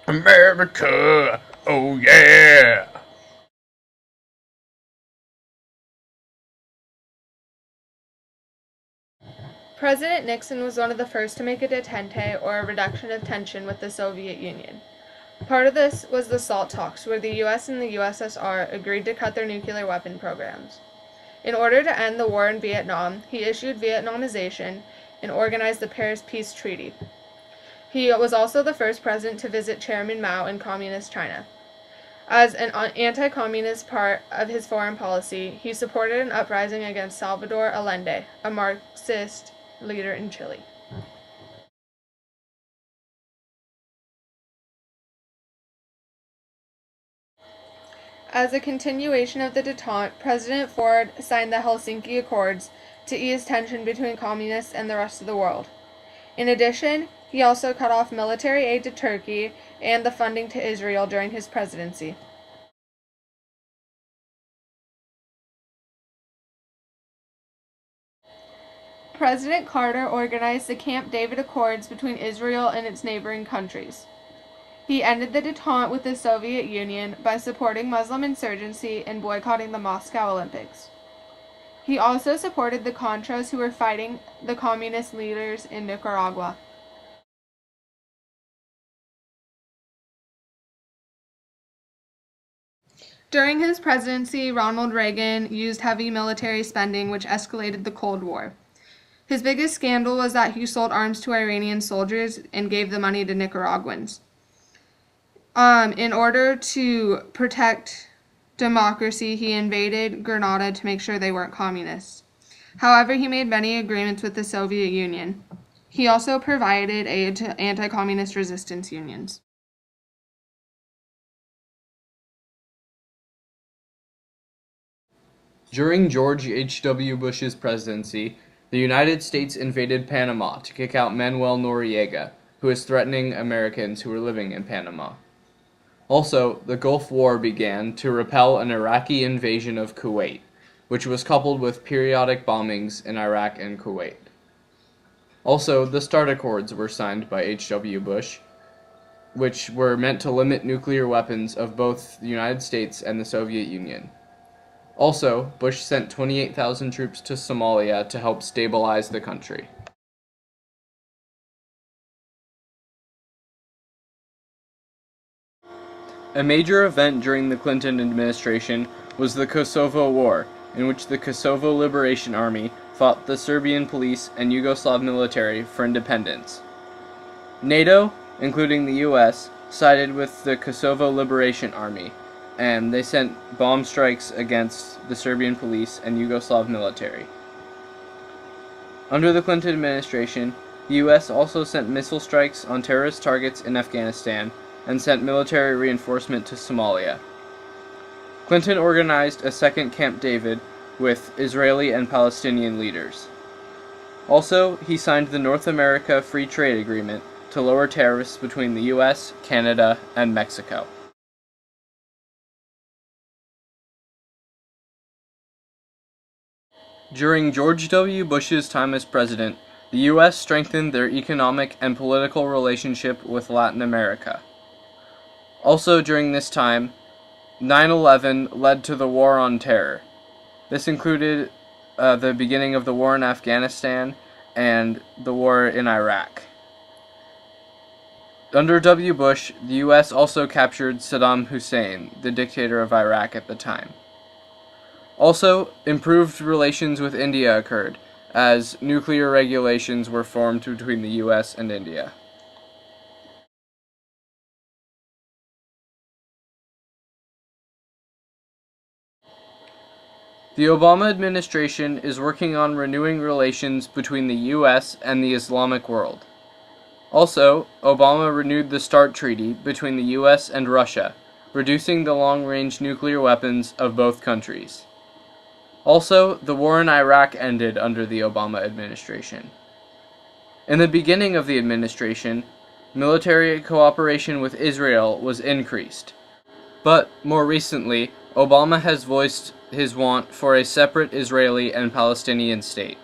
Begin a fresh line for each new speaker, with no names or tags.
America, oh yeah!
President Nixon was one of the first to make a detente, or a reduction of tension, with the Soviet Union. Part of this was the SALT talks, where the US and the USSR agreed to cut their nuclear weapon programs. In order to end the war in Vietnam, he issued Vietnamization and organized the Paris Peace Treaty. He was also the first president to visit Chairman Mao in Communist China. As an anti-communist part of his foreign policy, he supported an uprising against Salvador Allende, a Marxist leader in Chile. As a continuation of the détente, President Ford signed the Helsinki Accords to ease tension between communists and the rest of the world. In addition, he also cut off military aid to Turkey and the funding to Israel during his presidency. President Carter organized the Camp David Accords between Israel and its neighboring countries. He ended the détente with the Soviet Union by supporting Muslim insurgency and boycotting the Moscow Olympics. He also supported the Contras who were fighting the communist leaders in Nicaragua. During his presidency, Ronald Reagan used heavy military spending, which escalated the Cold War. His biggest scandal was that he sold arms to Iranian soldiers and gave the money to Nicaraguans. In order to protect democracy, he invaded Grenada to make sure they weren't communists. However, he made many agreements with the Soviet Union. He also provided aid to anti-communist resistance unions.
During George H.W. Bush's presidency, the United States invaded Panama to kick out Manuel Noriega, who was threatening Americans who were living in Panama. Also, the Gulf War began to repel an Iraqi invasion of Kuwait, which was coupled with periodic bombings in Iraq and Kuwait. Also, the START Accords were signed by H.W. Bush, which were meant to limit nuclear weapons of both the United States and the Soviet Union. Also, Bush sent 28,000 troops to Somalia to help stabilize the country. A major event during the Clinton administration was the Kosovo War, in which the Kosovo Liberation Army fought the Serbian police and Yugoslav military for independence. NATO, including the US, sided with the Kosovo Liberation Army, and they sent bomb strikes against the Serbian police and Yugoslav military. Under the Clinton administration, the US also sent missile strikes on terrorist targets in Afghanistan and sent military reinforcement to Somalia. Clinton organized a second Camp David with Israeli and Palestinian leaders. Also, he signed the North America Free Trade Agreement to lower tariffs between the US, Canada, and Mexico. During George W. Bush's time as president, the U.S. strengthened their economic and political relationship with Latin America. Also during this time, 9/11 led to the War on Terror. This included the beginning of the war in Afghanistan and the war in Iraq. Under W. Bush, the U.S. also captured Saddam Hussein, the dictator of Iraq at the time. Also, improved relations with India occurred, as nuclear regulations were formed between the U.S. and India. The Obama administration is working on renewing relations between the U.S. and the Islamic world. Also, Obama renewed the START Treaty between the U.S. and Russia, reducing the long-range nuclear weapons of both countries. Also, the war in Iraq ended under the Obama administration. In the beginning of the administration, military cooperation with Israel was increased. But, more recently, Obama has voiced his want for a separate Israeli and Palestinian state.